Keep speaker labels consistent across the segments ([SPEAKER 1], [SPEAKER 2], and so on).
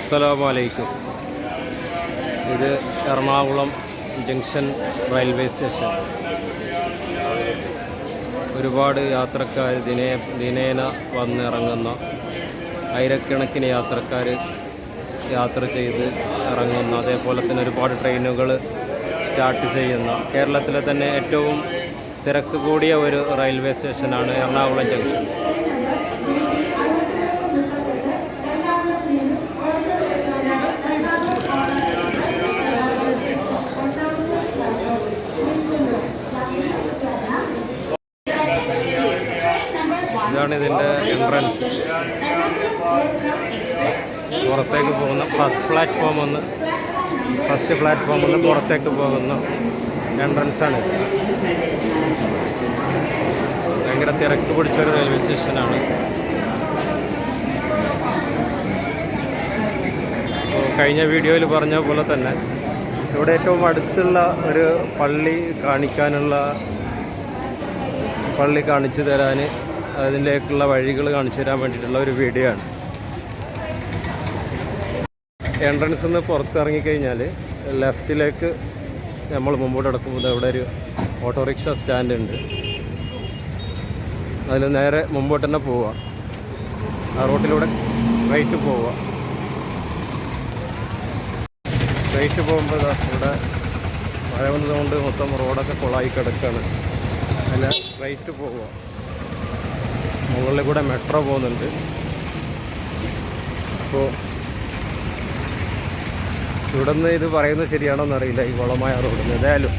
[SPEAKER 1] അസ്സലാമലൈക്കും. ഇത് Ernakulam junction railway station. ഒരുപാട് യാത്രക്കാർ ദിനേന വന്നിറങ്ങുന്ന, ആയിരക്കണക്കിന് യാത്രക്കാർ യാത്ര ചെയ്ത് ഇറങ്ങുന്ന, അതേപോലെ തന്നെ ഒരുപാട് ട്രെയിനുകൾ സ്റ്റാർട്ട് ചെയ്യുന്ന, കേരളത്തിലെ തന്നെ ഏറ്റവും തിരക്ക് കൂടിയ ഒരു റെയിൽവേ സ്റ്റേഷനാണ് എറണാകുളം ജംഗ്ഷൻ. ഇതാണ് ഇതിൻ്റെ എൻട്രൻസ്. പുറത്തേക്ക് പോകുന്ന ഫസ്റ്റ് പ്ലാറ്റ്ഫോമിൽ നിന്ന് പുറത്തേക്ക് പോകുന്ന എൻട്രൻസാണ്. ഭയങ്കര തിരക്ക് പിടിച്ചൊരു റെയിൽവേ സ്റ്റേഷനാണ്. കഴിഞ്ഞ വീഡിയോയിൽ പറഞ്ഞ പോലെ തന്നെ ഇവിടെ ഏറ്റവും അടുത്തുള്ള ഒരു പള്ളി കാണിച്ചു തരാൻ, അതിലേക്കുള്ള വഴികൾ കാണിച്ചു തരാൻ വേണ്ടിയിട്ടുള്ള ഒരു വീഡിയോ ആണ്. എൻട്രൻസിൽ നിന്ന് പുറത്തിറങ്ങിക്കഴിഞ്ഞാൽ ലെഫ്റ്റിലേക്ക് നമ്മൾ മുമ്പോട്ട് നടക്കുമ്പോൾ അവിടെ ഒരു ഓട്ടോറിക്ഷ സ്റ്റാൻഡ് ഉണ്ട്. അതിൽ നേരെ മുമ്പോട്ട് തന്നെ പോവുക. ആ റോട്ടിലൂടെ സ്ട്രൈറ്റ് പോവുക. സ്ട്രൈറ്റ് പോകുമ്പോൾ ഇവിടെ മഴ വന്നതുകൊണ്ട് മൊത്തം റോഡൊക്കെ കൊളായി കിടക്കുകയാണ്. അതിൽ സ്ട്രൈറ്റ് പോവുക. മുകളിൽ കൂടെ മെട്രോ പോകുന്നുണ്ട്. അപ്പോൾ ഇവിടെ നിന്ന് ഇത് പറയുന്നത് ശരിയാണോ എന്നറിയില്ല, ഈ കുളമായ റോഡിൽ നിന്ന്. ഏതായാലും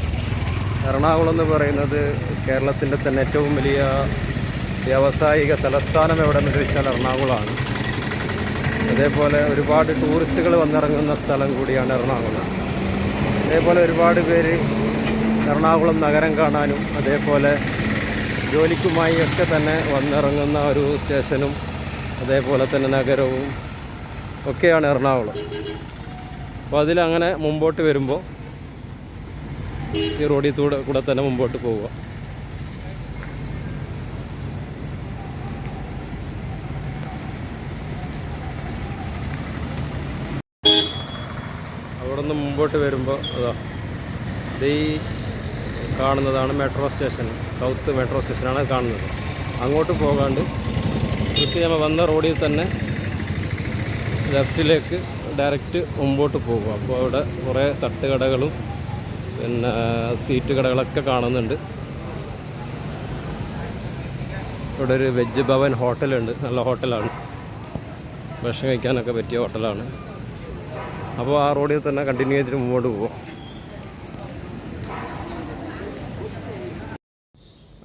[SPEAKER 1] എറണാകുളം എന്ന് പറയുന്നത് കേരളത്തിൻ്റെ തന്നെ ഏറ്റവും വലിയ വ്യാവസായിക തലസ്ഥാനം എവിടെയെന്ന് ചോദിച്ചാൽ എറണാകുളമാണ്. അതേപോലെ ഒരുപാട് ടൂറിസ്റ്റുകൾ വന്നിറങ്ങുന്ന സ്ഥലം കൂടിയാണ് എറണാകുളം. അതേപോലെ ഒരുപാട് പേര് എറണാകുളം നഗരം കാണാനും അതേപോലെ ജോലിക്കുമായി ഒക്കെ തന്നെ വന്നിറങ്ങുന്ന ഒരു സ്റ്റേഷനും അതേപോലെ തന്നെ നഗരവും ഒക്കെയാണ് എറണാകുളം. അപ്പോൾ അതിലങ്ങനെ മുമ്പോട്ട് വരുമ്പോൾ ഈ റോഡിൽ കൂടെ തന്നെ മുമ്പോട്ട് പോവുക. അവിടെ നിന്ന് മുമ്പോട്ട് വരുമ്പോൾ ഇത് ഈ കാണുന്നതാണ് മെട്രോ സ്റ്റേഷൻ. സൗത്ത് മെട്രോ സ്റ്റേഷനാണ് കാണുന്നത്. അങ്ങോട്ട് പോകാണ്ട് കൃത്യം നമ്മൾ വന്ന റോഡിൽ തന്നെ ലെഫ്റ്റിലേക്ക് ഡയറക്റ്റ് മുമ്പോട്ട് പോകുക. അപ്പോൾ അവിടെ കുറേ തട്ടുകടകളും പിന്നെ സീറ്റ് കടകളൊക്കെ കാണുന്നുണ്ട്. ഇവിടെ ഒരു വെജ് ഭവൻ ഹോട്ടലുണ്ട്. നല്ല ഹോട്ടലാണ്, ഭക്ഷണം കഴിക്കാനൊക്കെ പറ്റിയ ഹോട്ടലാണ്. അപ്പോൾ ആ റോഡിൽ തന്നെ കണ്ടിന്യൂ ചെയ്തിട്ട് മുമ്പോട്ട് പോകും.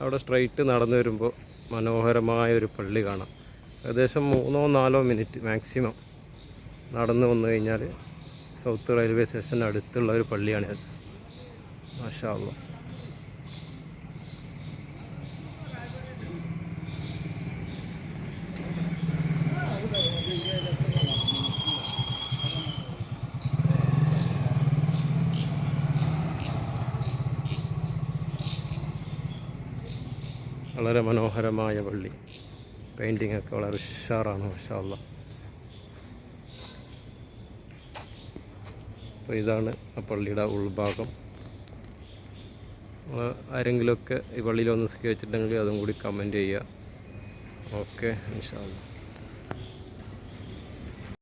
[SPEAKER 1] അവിടെ സ്ട്രൈറ്റ് നടന്നു വരുമ്പോൾ മനോഹരമായൊരു പള്ളി കാണാം. ഏകദേശം 3-4 മിനിറ്റ് മാക്സിമം നടന്നു വന്നു കഴിഞ്ഞാൽ സൗത്ത് റെയിൽവേ സ്റ്റേഷന് അടുത്തുള്ള ഒരു പള്ളിയാണ്. മാഷാ അല്ലാഹ്. വളരെ മനോഹരമായ പള്ളി. പെയിൻറ്റിംഗ് ഒക്കെ വളരെ ഉഷാറാണ്. മാഷാ അല്ലാഹ്. അപ്പോൾ ഇതാണ് ആ പള്ളിയുടെ ഉൾഭാഗം. ആരെങ്കിലുമൊക്കെ ഈ പള്ളിയിൽ ഒന്ന് സ്കെച്ചിട്ടുണ്ടെങ്കിൽ അതും കൂടി കമൻറ്റ് ചെയ്യുക. ഓക്കെ, ഇൻഷാ അല്ലാഹ്.